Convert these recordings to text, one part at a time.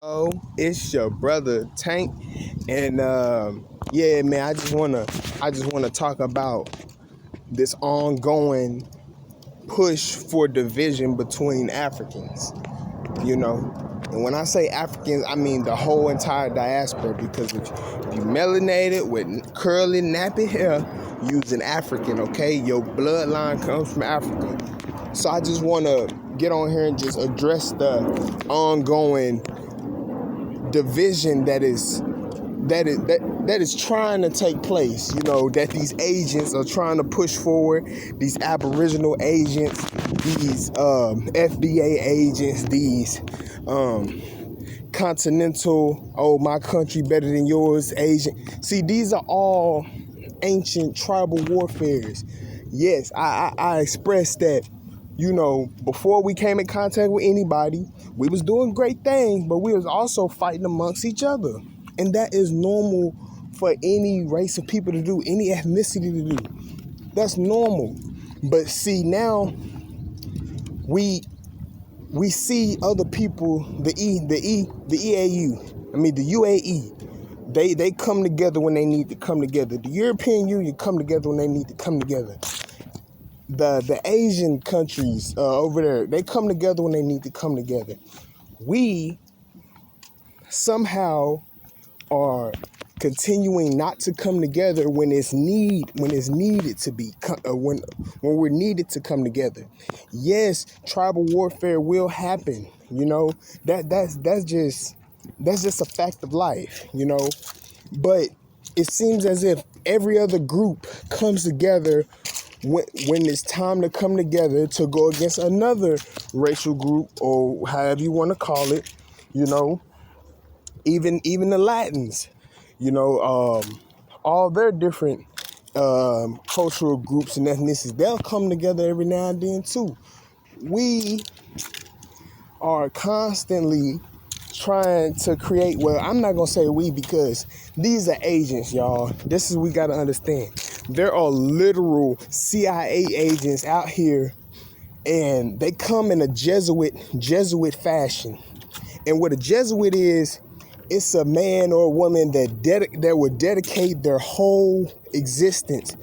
Oh, it's your brother Tank, and yeah, man, I just wanna talk about this ongoing push for division between Africans. You know, and when I say Africans, I mean the whole entire diaspora. Because if you melanated with curly nappy hair, you's an African. Okay, your bloodline comes from Africa. So I just wanna get on here and just address the ongoing division that is trying to take place. You know, that these agents are trying to push forward. These Aboriginal agents, these FBA agents, these continental, oh, my country better than yours agent. See, these are all ancient tribal warfares. Yes, I expressed that, you know, before we came in contact with anybody, we was doing great things, but we was also fighting amongst each other. And that is normal for any race of people to do, any ethnicity to do. That's normal. But see, now we see other people, the UAE, they come together when they need to come together. The European Union come together when they need to come together. The Asian countries over there, they come together when they need to come together. We somehow are continuing not to come together when it's needed to be, when we're needed to come together. Yes, tribal warfare will happen. You know, that's just a fact of life. You know, but it seems as if every other group comes together when it's time to come together to go against another racial group, or however you want to call it. You know, even the Latins, you know, all their different cultural groups and ethnicities, they'll come together every now and then too. We are constantly trying to create, well, I'm not going to say we, because these are agents, y'all. This is, we got to understand. There are literal CIA agents out here, and they come in a Jesuit fashion. And what a Jesuit is, it's a man or a woman that would dedicate their whole existence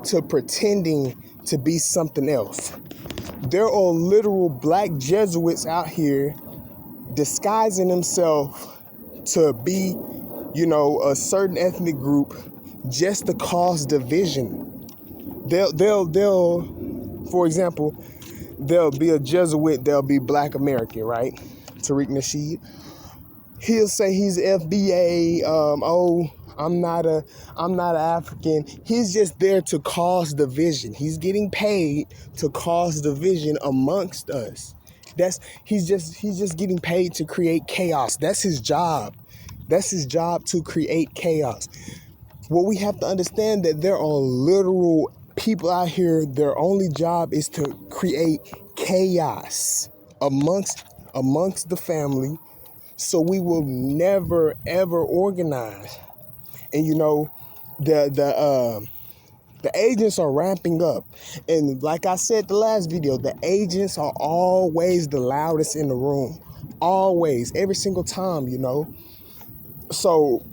to pretending to be something else. There are literal black Jesuits out here disguising themselves to be, you know, a certain ethnic group just to cause division. They'll for example, there'll be a Jesuit, there'll be Black American, right? Tariq Nasheed. He'll say he's FBA. I'm not an African. He's just there to cause division. He's getting paid to cause division amongst us. He's just getting paid to create chaos. That's his job. That's his job, to create chaos. Well, we have to understand that there are literal people out here. Their only job is to create chaos amongst the family. So we will never ever organize. And you know, the agents are ramping up. And like I said the last video, the agents are always the loudest in the room. Always, every single time, you know. So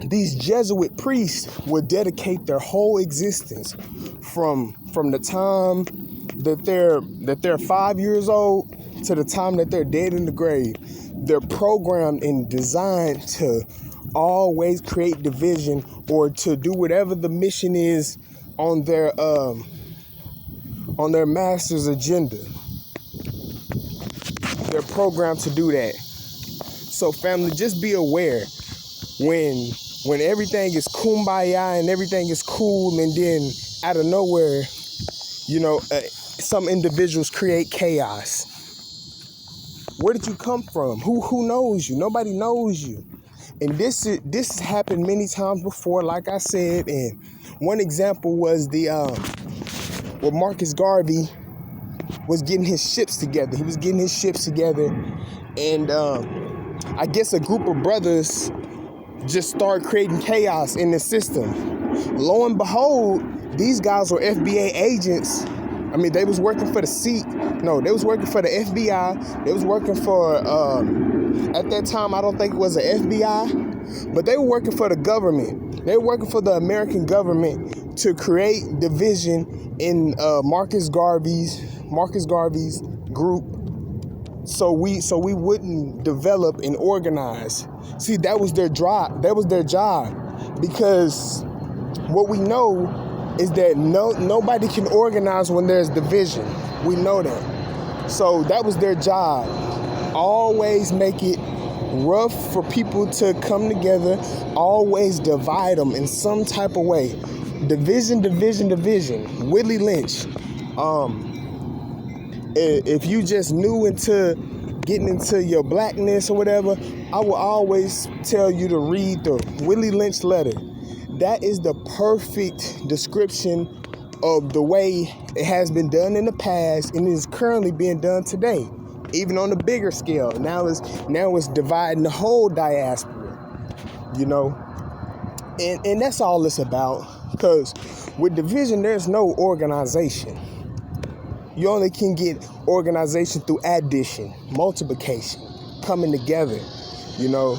these Jesuit priests would dedicate their whole existence from the time that they're 5 years old to the time that they're dead in the grave. They're programmed and designed to always create division, or to do whatever the mission is on their master's agenda. They're programmed to do that. So family, just be aware when everything is kumbaya and everything is cool, and then out of nowhere, you know, some individuals create chaos. Where did you come from? Who knows you? Nobody knows you. And this has happened many times before, like I said. And one example was where Marcus Garvey was getting his ships together. He was getting his ships together, and I guess a group of brothers just started creating chaos in the system. Lo and behold, these guys were FBA agents. I they was working for the FBI. They was working for At that time, I don't think it was the FBI, but they were working for the government. They were working for the American government to create division in Marcus Garvey's group, so we wouldn't develop and organize. See, that was their job. That was their job, because what we know is that nobody can organize when there's division. We know that. So that was their job. Always make it rough for people to come together. Always divide them in some type of way. Division. Willie Lynch. If you just new into getting into your blackness or whatever, I will always tell you to read the Willie Lynch letter. That is the perfect description of the way it has been done in the past and is currently being done today, even on a bigger scale. Now it's dividing the whole diaspora, and that's all it's about. Because with division, there's no organization. You only can get organization through addition, multiplication, coming together,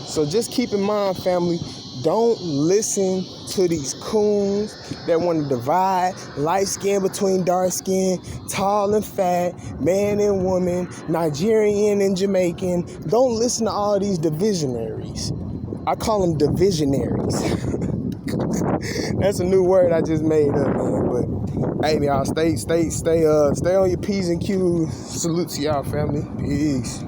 So just keep in mind, family, don't listen to these coons that want to divide light skin between dark skin, tall and fat, man and woman, Nigerian and Jamaican. Don't listen to all these divisionaries. I call them divisionaries. That's a new word I just made up, man. But hey, y'all, stay on your P's and Q's. Salute to y'all, family. Peace.